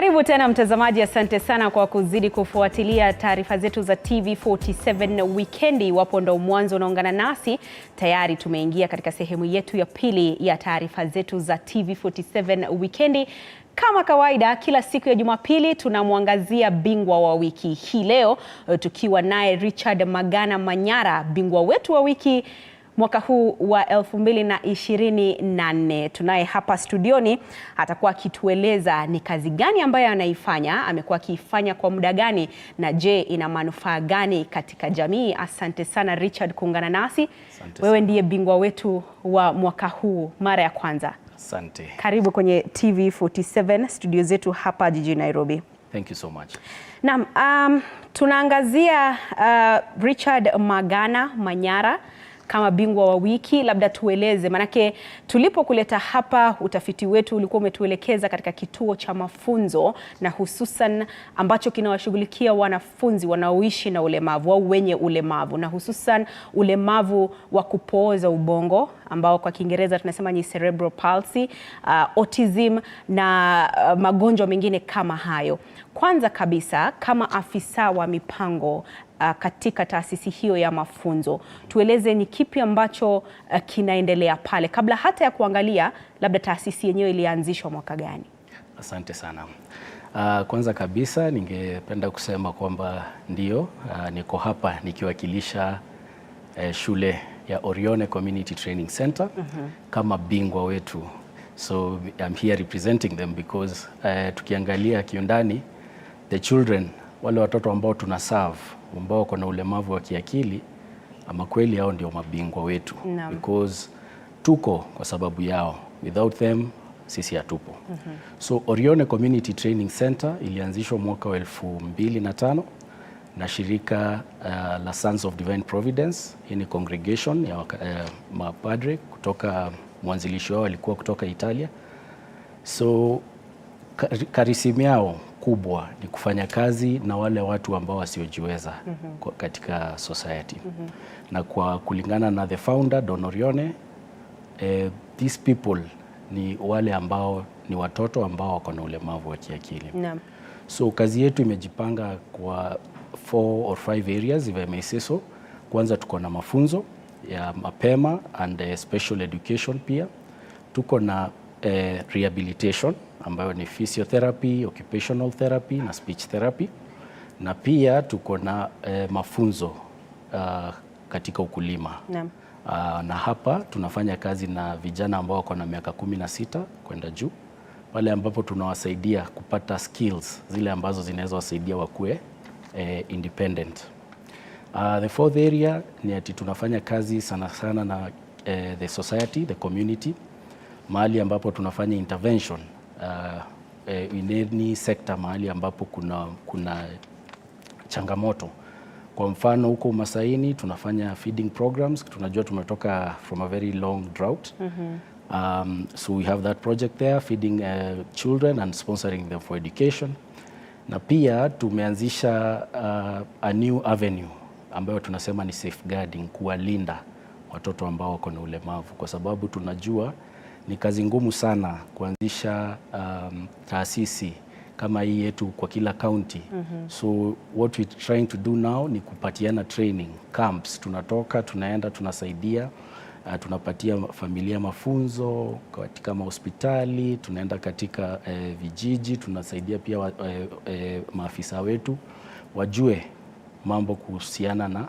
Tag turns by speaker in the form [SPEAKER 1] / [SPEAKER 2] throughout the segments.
[SPEAKER 1] Karibu tena mtazamaji, asante sana kwa kuzidi kufuatilia taarifa zetu za TV47 Wikendi. Wapo ndo mwanzo unaungana nasi, tayari tumeingia katika sehemu yetu ya pili ya taarifa zetu za TV47 Wikendi. Kama kawaida, kila siku ya Jumapili tunamwangazia bingwa wa wiki. Hii leo tukiwa naye Richard Magana Manyara, bingwa wetu wa wiki mwaka huu wa 2024. Tunaye hapa studioni, atakuwa akitueleza ni kazi gani ambayo anaifanya, amekuwa akiifanya kwa muda gani, na je, ina manufaa gani katika jamii. Asante sana Richard kuungana nasi. Wewe ndiye bingwa wetu wa mwaka huu mara ya kwanza.
[SPEAKER 2] Asante.
[SPEAKER 1] Karibu kwenye TV47 studio zetu hapa jijini Nairobi.
[SPEAKER 2] Thank you so much.
[SPEAKER 1] Naam, tunaangazia Richard Magana Manyara kama bingwa wa wiki. Labda tueleze, manake tulipokuleta hapa utafiti wetu ulikuwa umetuelekeza katika kituo cha mafunzo na hususan ambacho kinawashughulikia wanafunzi wanaoishi na ulemavu au wenye ulemavu, na hususan ulemavu wa kupooza ubongo ambao kwa Kiingereza tunasema ni cerebral palsy, autism na magonjwa mengine kama hayo. Kwanza kabisa, kama afisa wa mipango katika taasisi hiyo ya mafunzo, tueleze ni kipi ambacho kinaendelea pale, kabla hata ya kuangalia labda taasisi yenyewe ilianzishwa mwaka gani.
[SPEAKER 2] Asante sana. Kwanza kabisa ningependa kusema kwamba ndio niko hapa nikiwakilisha shule ya Orione Community Training Center kama bingwa wetu. So I'm here representing them because tukiangalia kiundani, the children, wale watoto ambao tunaserve ambao kuna ulemavu wa kiakili, ama kweli hao ndio mabingwa wetu. Because tuko kwa sababu yao, without them sisi hatupo. So Orione Community Training Center ilianzishwa mwaka wa 2005 na shirika la Sons of Divine Providence. Hii ni congregation ya mapadre kutoka, mwanzilishi wao alikuwa kutoka Italia. So karisimu yao kubwa ni kufanya kazi na wale watu ambao wasiojiweza katika society. Na kwa kulingana na the founder Don Orione, these people ni wale ambao ni watoto ambao wako na ulemavu wa kiakili. So kazi yetu imejipanga kwa 4 or 5 areas if I may say so. Kwanza tuko na mafunzo ya mapema and special education, pia tuko na rehabilitation ambayo ni physiotherapy, occupational therapy na speech therapy, na pia tuko na mafunzo katika ukulima. Na hapa tunafanya kazi na vijana ambao wako na miaka 16 kwenda juu, pale ambapo tunawasaidia kupata skills zile ambazo zinaweza wasaidia wakue independent. The fourth area ni ati tunafanya kazi sana sana na the society, the community, mahali ambapo tunafanya intervention in any sector, mahali ambapo kuna changamoto. Kwa mfano huko Masaini tunafanya feeding programs. Tunajua tumetoka from a very long drought. So we have that project there, feeding children and sponsoring them for education. Na pia tumeanzisha a new avenue ambayo tunasema ni safeguarding, kuwalinda watoto ambao wako na ulemavu, kwa sababu tunajua ni kazi ngumu sana kuanzisha taasisi kama hii yetu kwa kila county. So what we trying to do now ni kupatiana training camps. Tunatoka, tunaenda, tunasaidia, tunapatia familia mafunzo katika mahospitali, tunaenda katika vijiji, tunasaidia pia maafisa wetu wajue mambo kuhusiana na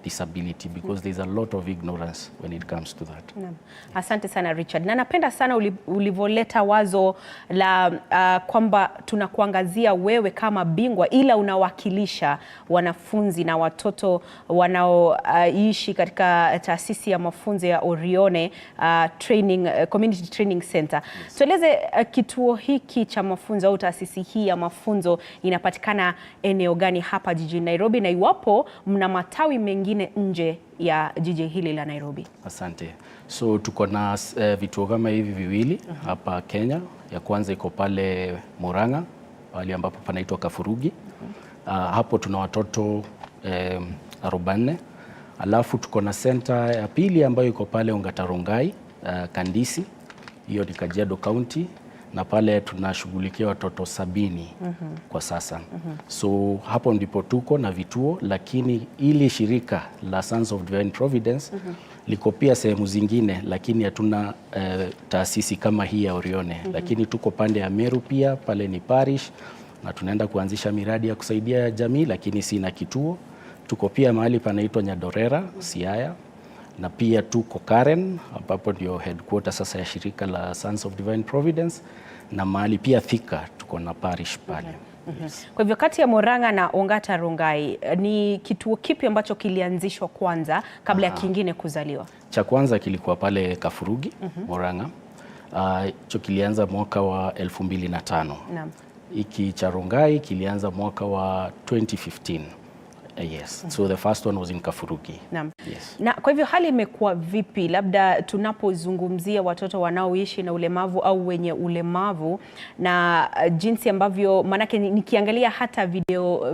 [SPEAKER 2] disability, because there's a lot of ignorance when it comes to that.
[SPEAKER 1] Asante sana Richard, na napenda sana ulivoleta wazo la kwamba tunakuangazia wewe kama bingwa, ila unawakilisha wanafunzi na watoto wanaoishi katika taasisi ya mafunzo ya Orione Community Training Center. Tueleze kituo hiki cha mafunzo au taasisi hii ya mafunzo inapatikana eneo gani hapa jijini Nairobi, na iwapo mna matawi mengi nje ya jiji hili la Nairobi? Asante.
[SPEAKER 2] So tuko na vituo kama hivi viwili hapa Kenya. Ya kwanza iko pale Murang'a, pale ambapo panaitwa Kafurugi. Hapo tuna watoto 40. Alafu tuko na center ya pili ambayo iko pale Ongata Rongai, Kandisi, hiyo ni Kajiado County. na pale tunashughulikia watoto 70 kwa sasa. So hapo ndipo tuko na vituo, lakini ili shirika la Sons of Divine Providence liko pia sehemu zingine, lakini hatuna taasisi kama hii ya Orione. Lakini tuko pande ya Meru pia, pale ni parish, na tunaenda kuanzisha miradi ya kusaidia jamii, lakini sina kituo. Tuko pia mahali panaitwa Nyadorera, Siaya, na pia tuko Karen ambapo ndio headquarter sasa ya shirika la Sons of Divine Providence, na mahali pia Thika tuko na parish pale. Yes.
[SPEAKER 1] Kwa hivyo kati ya Murang'a na Ongata Rongai ni kituo kipi ambacho kilianzishwa kwanza kabla ya kingine kuzaliwa?
[SPEAKER 2] Cha kwanza kilikuwa pale Kafurugi, Murang'a. Hicho kilianza mwaka wa 2005.
[SPEAKER 1] Naam.
[SPEAKER 2] Hiki cha Rongai kilianza mwaka wa 2015. Yes. So the first one was in Kafurugi.
[SPEAKER 1] Naam.
[SPEAKER 2] Yes.
[SPEAKER 1] Na kwa hivyo hali imekuwa vipi, labda tunapozungumzia watoto wanaoishi na ulemavu au wenye ulemavu, na jinsi ambavyo, manake nikiangalia hata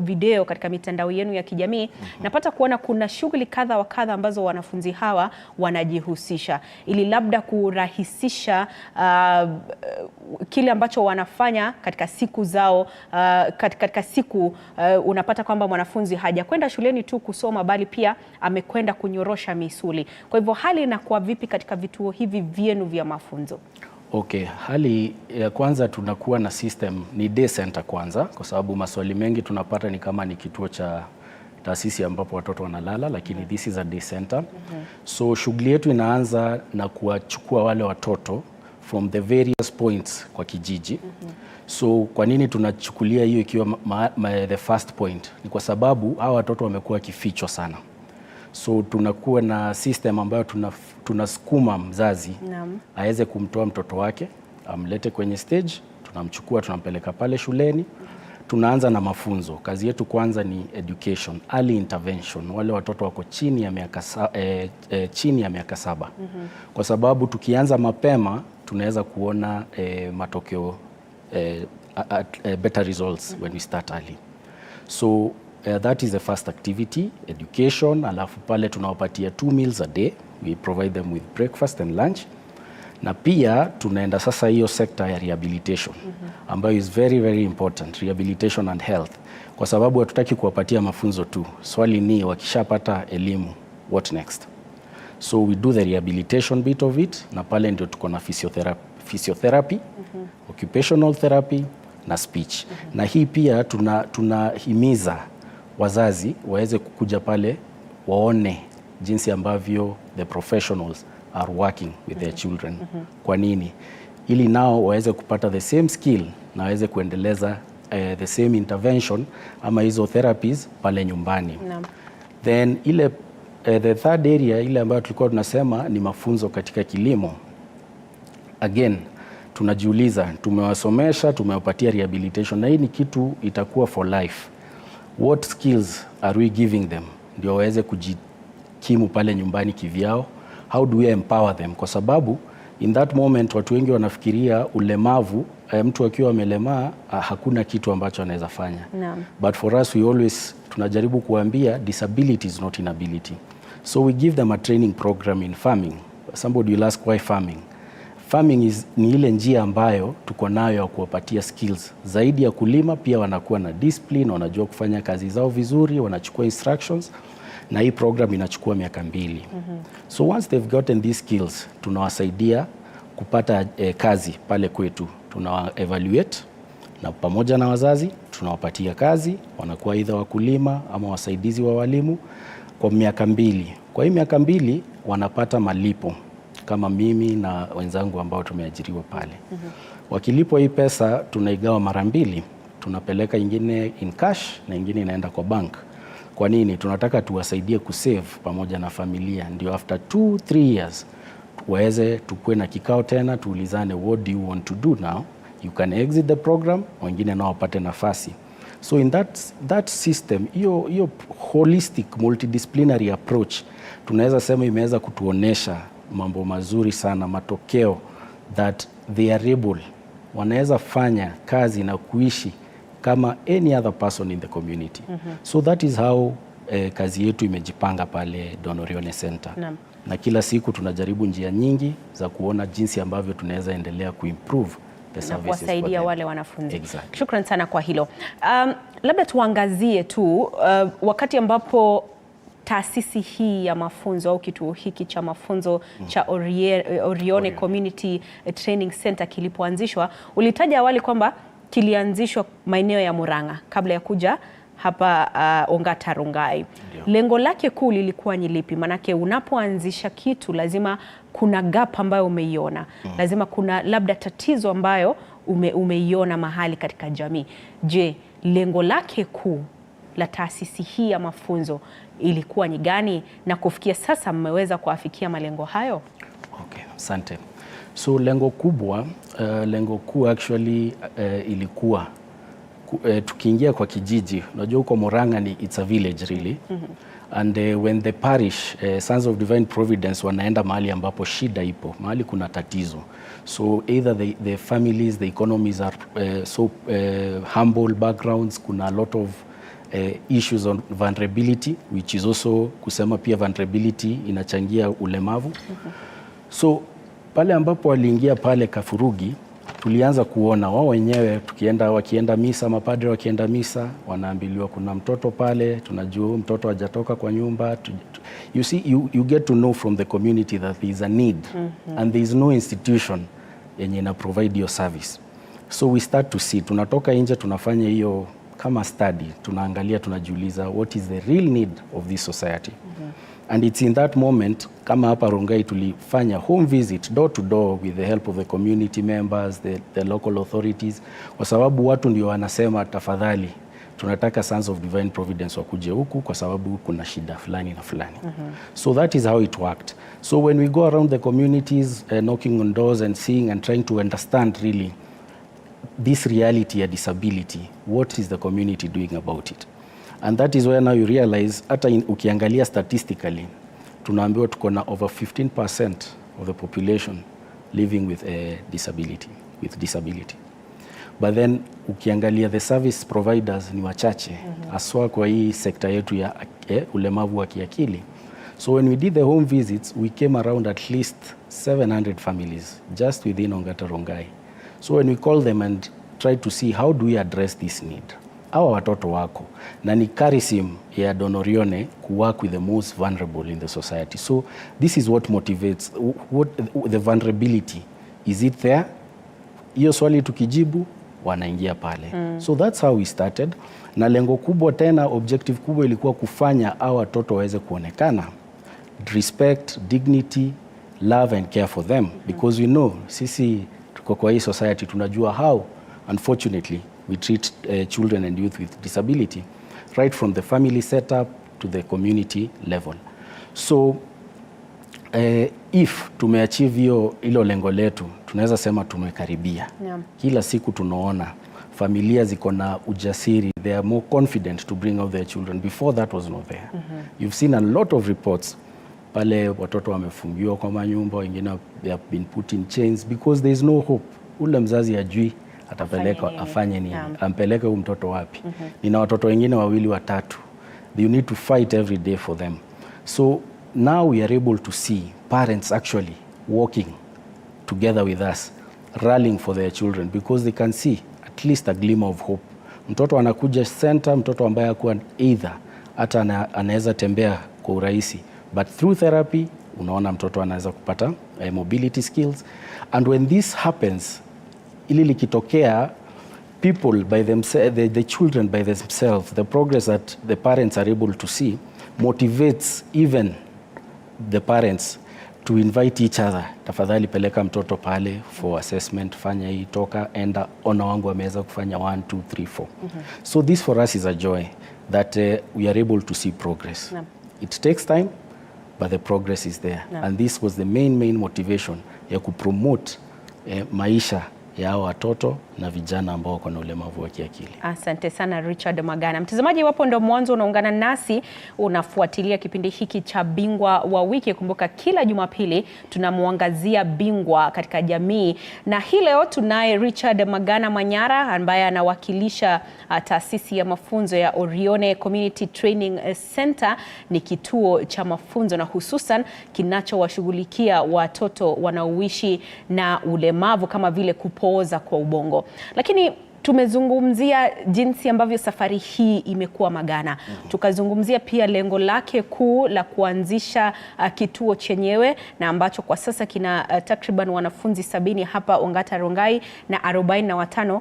[SPEAKER 1] video katika mitandao yenu ya kijamii, napata kuona kuna shughuli kadha wa kadha ambazo wanafunzi hawa wanajihusisha ili labda kurahisisha kile ambacho wanafanya katika siku zao. Katika siku unapata kwamba mwanafunzi hajakwenda shuleni tu kusoma, bali pia amekwenda kunyorosha misuli. Kwa hivyo hali inakuwa vipi katika vituo hivi vyenu vya mafunzo?
[SPEAKER 2] Okay, hali ya kwanza tunakuwa na system ni day center kwanza, kwa sababu maswali mengi tunapata ni kama ni kituo cha taasisi ambapo watoto wanalala, lakini this is a day center. So shughuli yetu inaanza na kuwachukua wale watoto from the various points kwa kijiji. So kwa nini tunachukulia hiyo ikiwa the first point? Ni kwa sababu hawa watoto wamekuwa kifichwa sana. So tunakuwa na system ambayo tunasukuma mzazi aweze kumtoa mtoto wake, amlete kwenye stage, tunamchukua, tunampeleka pale shuleni. Tunaanza na mafunzo. Kazi yetu kwanza ni education, early intervention, wale watoto wako chini ya miaka 7. Kwa sababu tukianza mapema tunaweza kuona matokeo, better results when we start early. So that is the first activity, education. Alafu pale tunawapatia 2 meals a day. We provide them with breakfast and lunch. Na pia tunaenda sasa hiyo sekta ya rehabilitation ambayo is very very important, rehabilitation and health, kwa sababu hatutaki kuwapatia mafunzo tu. Swali ni wakishapata elimu, what next? So we do the rehabilitation bit of it, na pale ndio tuko na physiotherapy, occupational therapy na speech. Na hii pia tunahimiza wazazi waweze kukuja pale waone jinsi ambavyo the professionals are working with their children. Kwa nini? Ili nao waweze kupata the same skill na waweze kuendeleza the same intervention ama hizo therapies pale nyumbani. Then ile the third area ile ambayo tulikuwa tunasema ni mafunzo katika kilimo. Again, tunajiuliza, tumewasomesha, tumewapatia rehabilitation, na hii ni kitu itakuwa for life. What skills are we giving them ndio waweze kujikimu pale nyumbani kivyao? How do we empower them? Kwa sababu in that moment watu wengi wanafikiria ulemavu, mtu akiwa amelemaa hakuna kitu ambacho anaweza fanya. But for us we always tunajaribu kuambia disability is not inability. So we give them a training program in farming. Somebody will ask why farming? Farming ni ile njia ambayo tuko nayo ya kuwapatia skills. Zaidi ya kulima pia wanakuwa na discipline, wanajua kufanya kazi zao vizuri, wanachukua instructions, na hii program inachukua miaka 2. So once they've gotten these skills, tunawasaidia kupata kazi pale kwetu. Tunawa-evaluate na pamoja na wazazi tunawapatia kazi, wanakuwa either wakulima ama wasaidizi wa walimu kwa miaka 2. Kwa hii miaka 2 wanapata malipo kama mimi na wenzangu ambao tumeajiriwa pale. Wakilipwa hii pesa tunaigawa mara 2, tunapeleka ingine in cash na ingine inaenda kwa bank. Kwa nini? Tunataka tuwasaidie kusave pamoja na familia, ndio after 2-3 years waweze tukue na kikao tena tuulizane, what do you want to do now? You can exit the program, wengine nao wapate nafasi. So in that system, hiyo holistic multidisciplinary approach tunaweza sema imeweza kutuonesha mambo mazuri sana, matokeo that they are able, wanaweza fanya kazi na kuishi kama any other person in the community. So that is how kazi yetu imejipanga pale Don Orione Center. Na kila siku tunajaribu njia nyingi za kuona jinsi ambavyo tunaweza endelea kuimprove
[SPEAKER 1] na kuwasaidia wale wanafunzi.
[SPEAKER 2] Exactly.
[SPEAKER 1] Shukran sana kwa hilo. Labda tuangazie tu wakati ambapo taasisi hii ya mafunzo au kituo hiki cha mafunzo cha Orione Community Training Center kilipoanzishwa, ulitaja awali kwamba kilianzishwa maeneo ya Murang'a kabla ya kuja hapa Ongata Rongai. Lengo lake kuu lilikuwa ni lipi? Manake unapoanzisha kitu lazima kuna gap ambayo umeiona. Lazima kuna labda tatizo ambayo umeiona mahali katika jamii. Je, lengo lake kuu la taasisi hii ya mafunzo ilikuwa ni gani, na kufikia sasa mmeweza kuafikia malengo hayo?
[SPEAKER 2] Okay, asante. So lengo kuu actually ilikuwa tukiingia kwa kijiji, unajua huko Murang'a it's a village really. And when the parish Sons of Divine Providence wanaenda mahali ambapo shida ipo, mahali kuna tatizo, so either the families, the economies are humble backgrounds, kuna a lot of issues on vulnerability, which is also kusema pia vulnerability inachangia ulemavu. So pale ambapo waliingia pale Kafurugi, tulianza kuona wao wenyewe wakienda misa, mapadre wakienda misa, wanaambiliwa kuna mtoto pale, tunajua mtoto hajatoka kwa nyumba. You see, you get to know from the community that there is a need and there is no institution yenye ina provide your service. So we start to see, tunatoka nje, tunafanya hiyo kama study, tunaangalia, tunajiuliza what is the real need of this society. And it's in that moment, kama hapa Rongai tulifanya home visit door to door with the help of the community members, the local authorities, kwa sababu watu ndio wanasema tafadhali tunataka Sons of Divine Providence wakuje huku kwa sababu kuna shida fulani na fulani. So that is how it worked. So when we go around the communities, knocking on doors and seeing and trying to understand really this reality ya disability, what is the community doing about it? And that is where now you realize, hata ukiangalia statistically, tunaambiwa tuko na over 15% of the population living with a disability. But then ukiangalia the service providers ni wachache, aswa kwa hii sekta yetu ya ulemavu wa kiakili. So when we did the home visits, we came around at least 700 families just within Ongata Rongai. So when we call them and try to see how do we address this need, hawa watoto wako na ni charism ya Don Orione ku work with the most vulnerable in the society. So this is what motivates, what the vulnerability, is it there? Hiyo swali tukijibu wanaingia pale. So that's how we started, na lengo kubwa tena, objective kubwa ilikuwa kufanya hawa watoto waweze kuonekana, respect, dignity, love and care for them, because we know sisi tuko kwa hii society, tunajua how unfortunately we treat children and youth with disability, right from the family setup to the community level. So if tumeachieve hilo lengo letu, tunaweza sema tumekaribia. Kila siku tunaona familia ziko na ujasiri, they are more confident to bring out their children. Before that was not there. You've seen a lot of reports pale watoto wamefungiwa kwa manyumba, wengine they have been put in chains because there is no hope. Ule mzazi ajui atapeleka afanye nini, ampeleke huyu mtoto wapi. Nina watoto wengine 2 3. You need to fight every day for them. So now we are able to see parents actually working together with us, rallying for their children, because they can see at least a glimmer of hope. Mtoto anakuja center, mtoto ambaye hakuwa either hata anaweza tembea kwa urahisi, but through therapy unaona mtoto anaweza kupata mobility skills. And when this happens, ili likitokea, people by themselves, the children by themselves, the progress that the parents are able to see motivates even the parents to invite each other. Tafadhali peleka mtoto pale for assessment, fanya hii, toka, enda, ona wangu ameweza kufanya 1 2 3 4. So this for us is a joy that we are able to see progress. It takes time, but the progress is there. And this was the main motivation ya kupromote maisha ya watoto na vijana ambao wako na ulemavu wa kiakili.
[SPEAKER 1] Asante sana Richard Magana. Mtazamaji, wapo ndo mwanzo unaungana nasi, unafuatilia kipindi hiki cha Bingwa wa Wiki. Kumbuka kila Jumapili tunamuangazia bingwa katika jamii, na hii leo tunaye Richard Magana Manyara ambaye anawakilisha taasisi ya mafunzo ya Orione Community Training Center. Ni kituo cha mafunzo na hususan kinachowashughulikia watoto wanaoishi na ulemavu kama vile kupooza kwa ubongo. Lakini tumezungumzia jinsi ambavyo safari hii imekuwa magana. Tukazungumzia pia lengo lake kuu la kuanzisha kituo chenyewe na ambacho kwa sasa kina takriban wanafunzi 70 hapa Ongata Rongai na 45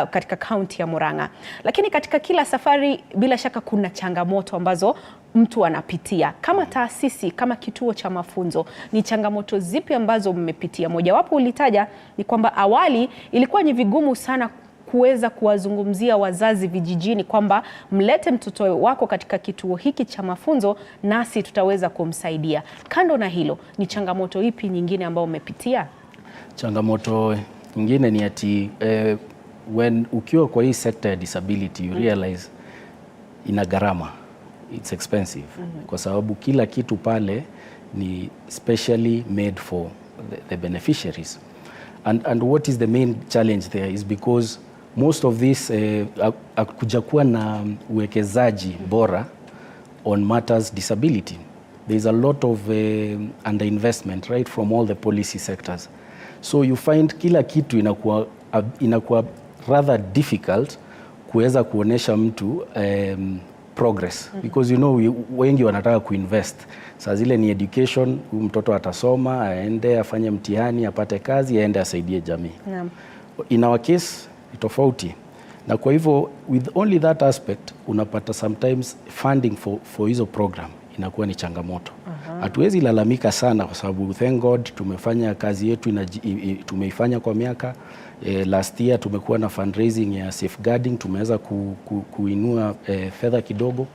[SPEAKER 1] katika kaunti ya Murang'a. Lakini katika kila safari bila shaka kuna changamoto ambazo mtu anapitia. Kama taasisi, kama kituo cha mafunzo, ni changamoto zipi ambazo mmepitia? Mojawapo ulitaja ni kwamba awali ilikuwa ni vigumu sana kuweza kuwazungumzia wazazi vijijini kwamba mlete mtoto wako katika kituo hiki cha mafunzo nasi tutaweza kumsaidia. Kando na hilo, ni changamoto ipi nyingine ambayo umepitia?
[SPEAKER 2] Changamoto nyingine ni ati ukiwa kwa hii sector ya disability you realize ina gharama. It's expensive. Kwa sababu kila kitu pale ni specially made for the beneficiaries. And what is the main challenge there is because most of this kujakuwa na uwekezaji bora on matters disability. There is a lot of underinvestment right from all the policy sectors. So you find kila kitu inakuwa rather difficult kuweza kuonesha mtu progress because wengi wanataka kuinvest. Saa zile ni education, mtoto atasoma, aende afanye mtihani, apate kazi, aende asaidie jamii. In our case tofauti. Na kwa hivyo with only that aspect unapata sometimes funding for hizo program inakuwa ni changamoto. Hatuwezi lalamika sana kwa sababu thank God tumefanya kazi yetu tumeifanya kwa miaka. Last year tumekuwa na fundraising ya safeguarding, tumeweza kuinua fedha kidogo.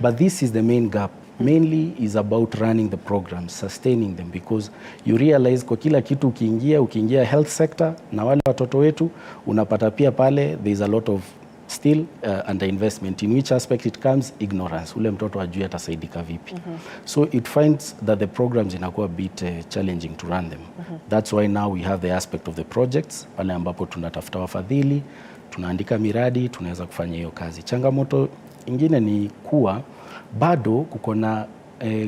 [SPEAKER 2] But this is the main gap. Mainly is about running the programs, sustaining them, because you realize kwa kila kitu ukiingia health sector na wale watoto wetu unapata pia pale there is a lot of still underinvestment. In which aspect it comes? Ignorance. Ule mtoto ajui atasaidika vipi. So it finds that the programs inakuwa a bit challenging to run them. That's why now we have the aspect of the projects pale ambapo tunatafuta wafadhili, tunaandika miradi, tunaweza kufanya hiyo kazi. Changamoto ingine ni kuwa bado kuko na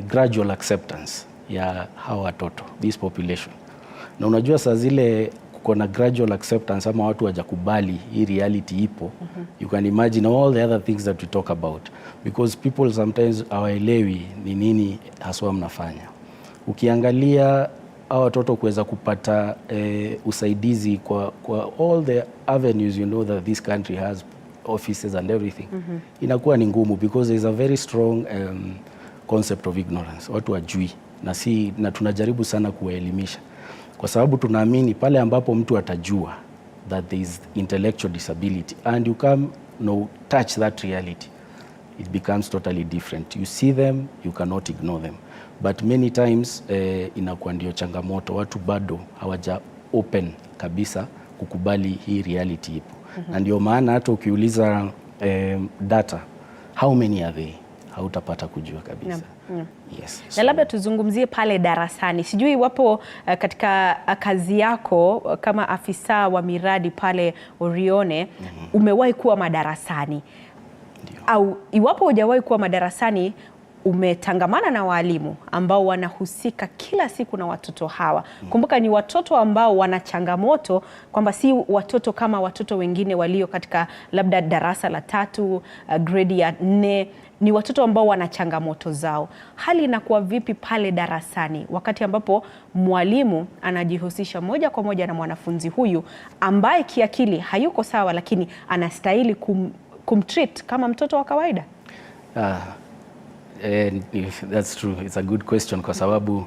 [SPEAKER 2] gradual acceptance ya hawa watoto, this population. Na unajua saa zile kuko na gradual acceptance ama watu hawajakubali hii reality ipo. You can imagine all the other things that we talk about because people sometimes hawaelewi ni nini haswa mnafanya. Ukiangalia hawa watoto kuweza kupata usaidizi kwa all the avenues that this country has, offices and everything, inakuwa ni ngumu because there is a very strong concept of ignorance. Watu wajui na tunajaribu sana kuwaelimisha kwa sababu tunaamini pale ambapo mtu atajua that there is intellectual disability and you come touch that reality, it becomes totally different. You see them, you cannot ignore them. But many times inakuwa ndio changamoto, watu bado hawaja open kabisa kukubali hii reality ipo. Na ndio maana hata ukiuliza data, how many are they? Hautapata kujua kabisa. Yes.
[SPEAKER 1] Na labda tuzungumzie pale darasani. Sijui iwapo katika kazi yako kama afisa wa miradi pale Orione umewahi kuwa madarasani. Au iwapo hujawahi kuwa madarasani, umetangamana na walimu ambao wanahusika kila siku na watoto hawa. Kumbuka ni watoto ambao wana changamoto, kwamba si watoto kama watoto wengine walio katika labda darasa la 3, grade ya 4. Ni watoto ambao wana changamoto zao. Hali inakuwa vipi pale darasani wakati ambapo mwalimu anajihusisha moja kwa moja na mwanafunzi huyu ambaye kiakili hayuko sawa lakini anastahili kumtreat kama mtoto wa kawaida?
[SPEAKER 2] That's true. It's a good question kwa sababu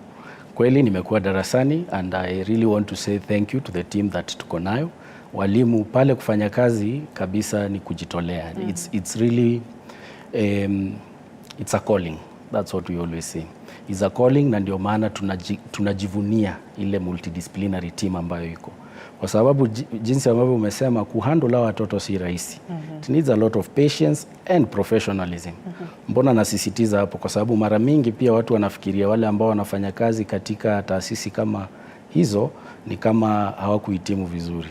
[SPEAKER 2] kweli nimekuwa darasani and I really want to say thank you to the team that tuko nayo. Walimu pale kufanya kazi kabisa ni kujitolea. It's really it's a calling. That's what we always say. It's a calling na ndio maana tunajivunia ile multidisciplinary team ambayo iko. Kwa sababu jinsi ambavyo umesema kuhandle watoto si rahisi. It needs a lot of patience and professionalism. Mbona nasisitiza hapo? Kwa sababu mara mingi pia watu wanafikiria wale ambao wanafanya kazi katika taasisi kama hizo ni kama hawakuhitimu vizuri.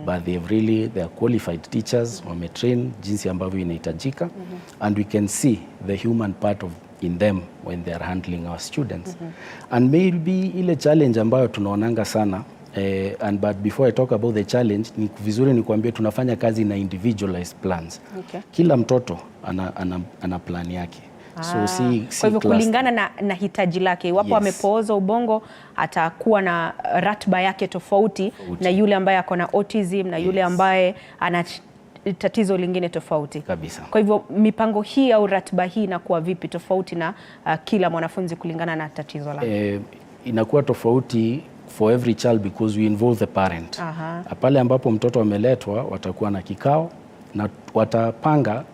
[SPEAKER 2] But they are qualified teachers, wametrain jinsi ambavyo inahitajika, and we can see the human part in them when they are handling our students. And maybe ile challenge ambayo tunaonanga sana And but before I talk about the challenge, ni vizuri nikwambie tunafanya kazi na individualized plans.
[SPEAKER 1] Okay.
[SPEAKER 2] Kila mtoto ana plan yake. So si
[SPEAKER 1] kwa hivyo kulingana na hitaji lake, iwapo amepooza ubongo atakuwa na ratiba yake tofauti na yule ambaye ako na autism na yule ambaye ana tatizo lingine tofauti
[SPEAKER 2] kabisa.
[SPEAKER 1] Kwa hivyo mipango hii au ratiba hii inakuwa vipi tofauti na kila mwanafunzi kulingana na tatizo lake?
[SPEAKER 2] Inakuwa tofauti for every child because we involve the parent. Pale ambapo mtoto ameletwa watakuwa na kikao na watapanga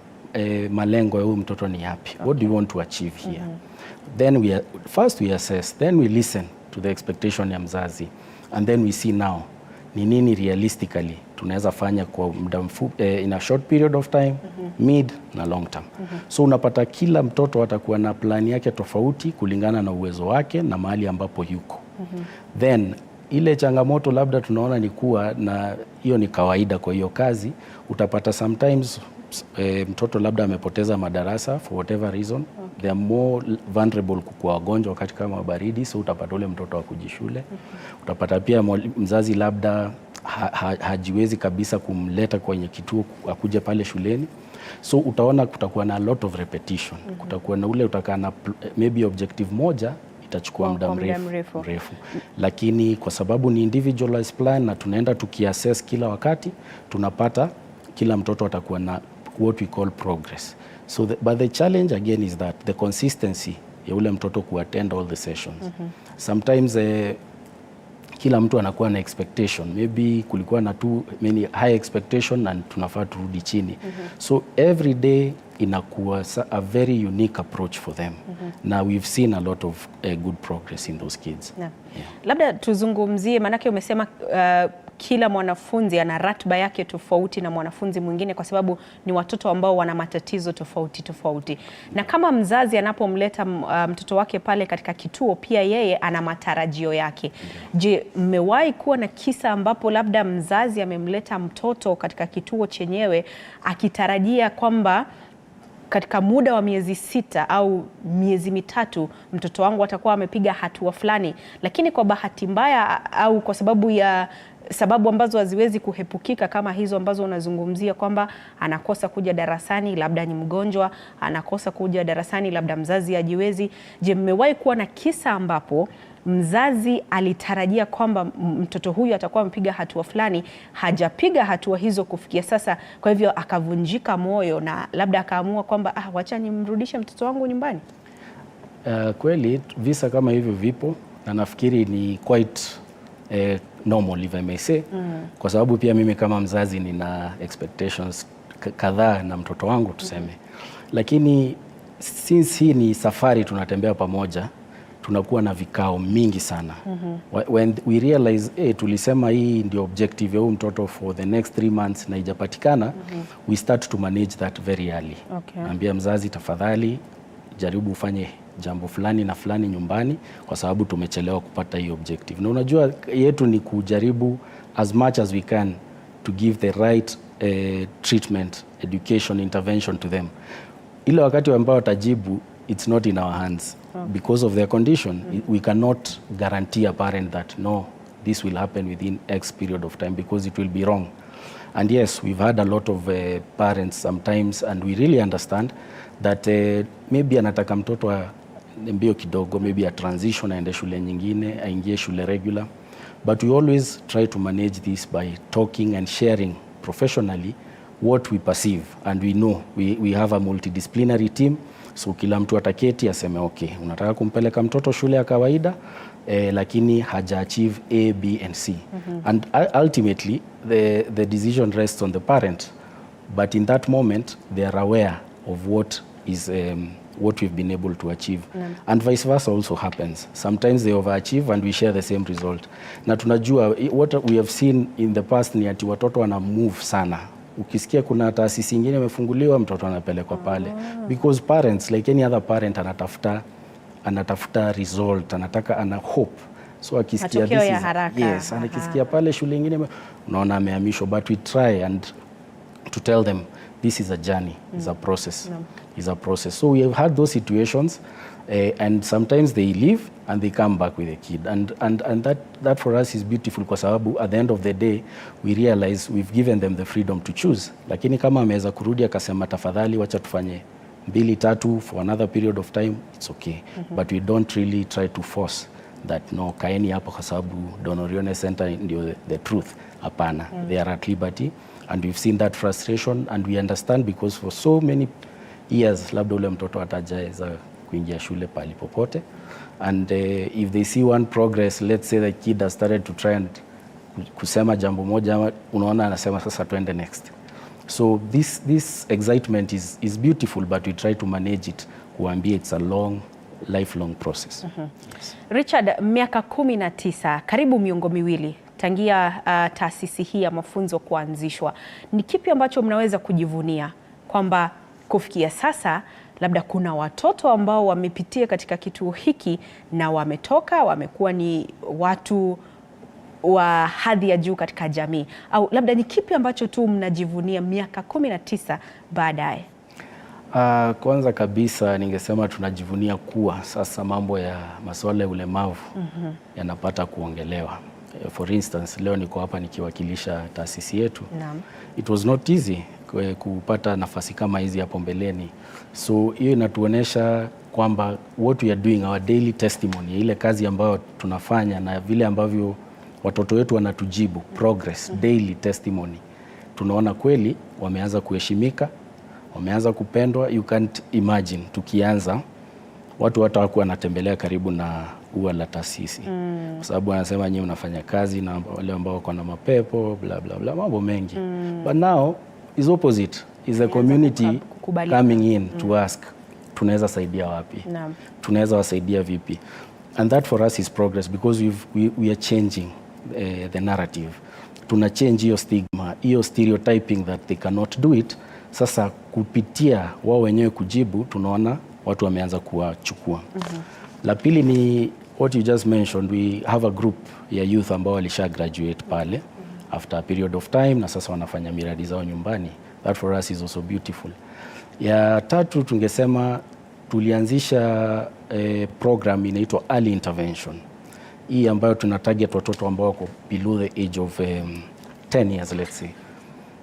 [SPEAKER 2] malengo ya huyu mtoto ni yapi. Okay. What do you want to achieve here? Then first we assess, then we listen to the expectation ya mzazi, and then we see now ni nini realistically tunaweza fanya kwa muda mfupi, in a short period of time, mid na long term. So unapata kila mtoto atakuwa na plan yake tofauti kulingana na uwezo wake na mahali ambapo yuko. Then ile changamoto labda tunaona ni kuwa, na hiyo ni kawaida kwa hiyo kazi, utapata sometimes mtoto labda amepoteza madarasa for whatever reason. They are more vulnerable kwa wagonjwa wakati kama baridi, so utapata ule mtoto wa kujishule. Utapata pia mzazi labda hajiwezi kabisa kumleta kwenye kituo akuje pale shuleni. So utaona kutakuwa na a lot of repetition. Kutakuwa na ule utakaa na maybe objective moja itachukua muda mrefu. Lakini kwa sababu ni individualized plan na tunaenda tukiassess kila wakati, tunapata kila mtoto atakuwa na what we call progress. So but the challenge again is that the consistency ya ule mtoto kuattend all the sessions. Sometimes kila mtu anakuwa na expectation, maybe kulikuwa na too many high expectation na tunafaa turudi chini. So every day inakuwa a very unique approach for them. Now we've seen a lot of good progress in those kids.
[SPEAKER 1] Labda tuzungumzie, manake umesema kila mwanafunzi ana ratiba yake tofauti na mwanafunzi mwingine kwa sababu ni watoto ambao wana matatizo tofauti. Na kama mzazi anapomleta mtoto wake pale katika kituo, pia yeye ana matarajio yake. Je, mmewahi kuwa na kisa ambapo labda mzazi amemleta mtoto katika kituo chenyewe akitarajia kwamba katika muda wa miezi 6 au miezi 3 mtoto wangu atakuwa amepiga hatua fulani, lakini kwa bahati mbaya au kwa sababu ya sababu ambazo haziwezi kuhepukika kama hizo ambazo unazungumzia kwamba anakosa kuja darasani, labda ni mgonjwa, anakosa kuja darasani, labda mzazi hajiwezi. Je, mmewahi kuwa na kisa ambapo mzazi alitarajia kwamba mtoto huyu atakuwa amepiga hatua fulani, hajapiga hatua hizo kufikia sasa, kwa hivyo akavunjika moyo na labda akaamua kwamba wacha nimrudishe mtoto wangu nyumbani?
[SPEAKER 2] Kweli visa kama hivyo vipo na nafikiri ni quite normal if I may say. Kwa sababu pia mimi kama mzazi nina expectations kadhaa na mtoto wangu tuseme. Lakini since hii ni safari tunatembea pamoja, tunakuwa na vikao mingi sana. When we realize tulisema hii ndio objective ya huyu mtoto for the next 3 months na ijapatikana, we start to manage that very early. Naambia mzazi, tafadhali jaribu ufanye jambo fulani na fulani nyumbani kwa sababu tumechelewa kupata hii objective. Na unajua yetu ni kujaribu as much as we can to give the right treatment, education, intervention to them. Ile wakati ambao watajibu, it's not in our hands. Because of their condition, we cannot guarantee a parent that no, this will happen within X period of time because it will be wrong. And yes, we've had a lot of parents sometimes, and we really understand that maybe anataka mtoto mbio kidogo, maybe a transition aende shule nyingine, aingie shule regular. But we always try to manage this by talking and sharing professionally what we perceive, and we know we have a multidisciplinary team. So kila mtu ataketi aseme okay, unataka kumpeleka mtoto shule ya kawaida lakini haja achieve A, B and C. And ultimately the decision rests on the parent, but in that moment they are aware of what is what we've been able to achieve. And vice versa also happens. Sometimes they overachieve and we share the same result. Na tunajua what we have seen in the past ni ati watoto wana move sana. Ukisikia kuna taasisi nyingine imefunguliwa, mtoto anapelekwa pale because parents like any other parent anatafuta result, ana hope. So akisikia this is, yes, anakisikia pale shule nyingine unaona amehamishwa, but we try and to tell them this is a journey, it's a process, it's a process. So we have had those situations, and sometimes they leave and they come back with a kid, and that for us is beautiful, kwa sababu at the end of the day we realize we've given them the freedom to choose. Lakini kama ameweza kurudi akasema tafadhali wacha tufanye 2-3 for another period of time, it's okay. But we don't really try to force that no, kaeni hapo kwa sababu Don Orione Center ndio the truth. Hapana, they are at liberty, and we've seen that frustration, and we understand because for so many years labda ule mtoto atajaweza kuingia shule pali popote, and if they see one progress, let's say the kid has started to try and kusema jambo moja, unaona anasema sasa twende next. So this excitement is beautiful, but we try to manage it, kuambia it's a lifelong process. Yes.
[SPEAKER 1] Richard, miaka 19, karibu miongo miwili tangia taasisi hii ya mafunzo kuanzishwa, ni kipi ambacho mnaweza kujivunia kwamba kufikia sasa labda kuna watoto ambao wamepitia katika kituo hiki na wametoka wamekuwa ni watu wa hadhi ya juu katika jamii, au labda ni kipi ambacho tu mnajivunia miaka 19 baadaye?
[SPEAKER 2] Kwanza kabisa ningesema tunajivunia kuwa sasa mambo ya masuala ya ulemavu yanapata kuongelewa. For instance, leo niko hapa nikiwakilisha taasisi yetu. It was not easy kupata nafasi kama hizi hapo mbeleni. So hiyo inatuonesha kwamba what we are doing, our daily testimony, ile kazi ambayo tunafanya na vile ambavyo watoto wetu wanatujibu, progress, daily testimony, tunaona kweli wameanza kuheshimika, wameanza kupendwa. You can't imagine tukianza watu hawakuwa wanatembelea karibu na ua la taasisi, kwa sababu wanasema nyinyi unafanya kazi na wale ambao wako na mapepo bla bla bla, mambo mengi. But now is opposite, is a community coming in to ask tunaweza saidia wapi, tunaweza wasaidia vipi, and that for us is progress, because we are changing the narrative. Tuna change hiyo stigma, hiyo stereotyping that they cannot do it. Sasa kupitia wao wenyewe kujibu, tunaona watu wameanza kuwachukua. La pili ni what you just mentioned, we have a group ya youth ambao walisha graduate pale after a period of time, na sasa wanafanya miradi zao nyumbani. That for us is also beautiful. Ya tatu tungesema tulianzisha program inaitwa early intervention. Hii ambayo tuna target watoto ambao wako below the age of 10 years, let's say.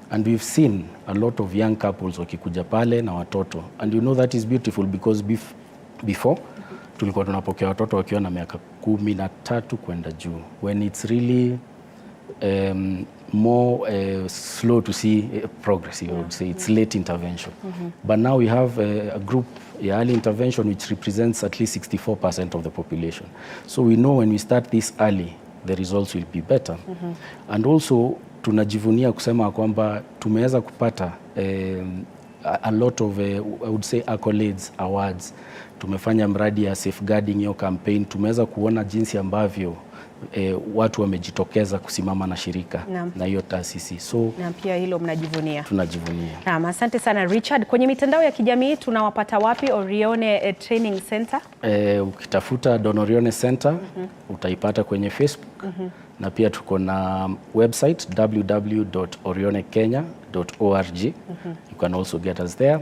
[SPEAKER 2] And we've seen a lot of young couples wakikuja pale na watoto. And you know that is beautiful, because before tulikuwa tunapokea watoto wakiwa na miaka 13 kwenda juu, when it's really more slow to see progress. I would say it's late intervention. But now we have a group, early intervention, which represents at least 64% of the population. So we know when we start this early, the results will be better. And also tunajivunia kusema kwamba tumeweza kupata a lot of I would say accolades, awards. Tumefanya mradi ya safeguarding hiyo campaign, tumeweza kuona jinsi ambavyo watu wamejitokeza kusimama na shirika na hiyo taasisi. So
[SPEAKER 1] na pia hilo mnajivunia.
[SPEAKER 2] Tunajivunia.
[SPEAKER 1] Naam, asante sana Richard. Kwenye mitandao ya kijamii tunawapata wapi Orione Training Center?
[SPEAKER 2] Ukitafuta Don Orione Center utaipata kwenye Facebook. Na pia tuko na website www.orionekenya.org. You can also get us there.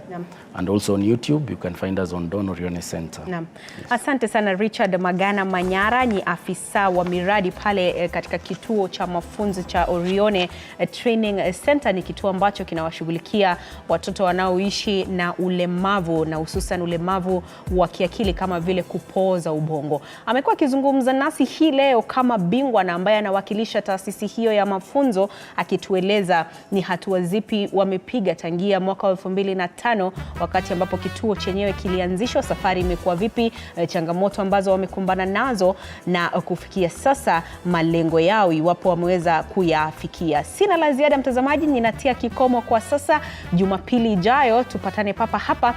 [SPEAKER 2] And also on YouTube you can find us on Don Orione Center.
[SPEAKER 1] Yes. Asante sana Richard Magana Manyara, ni afisa wa miradi pale katika kituo cha mafunzo cha Orione Training Center. Ni kituo ambacho kinawashughulikia watoto wanaoishi na ulemavu, na hususan ulemavu wa kiakili kama vile kupooza ubongo. Amekuwa akizungumza nasi hii leo kama bingwa na ambaye anawakilisha taasisi hiyo ya mafunzo, akitueleza ni hatua zipi wamepiga tangia mwaka 2005 wakati ambapo kituo chenyewe kilianzishwa. Safari imekuwa vipi, changamoto ambazo wamekumbana nazo, na kufikia sasa malengo yao iwapo wameweza kuyafikia. Sina la ziada mtazamaji, ninatia kikomo kwa sasa. Jumapili ijayo tupatane papa hapa.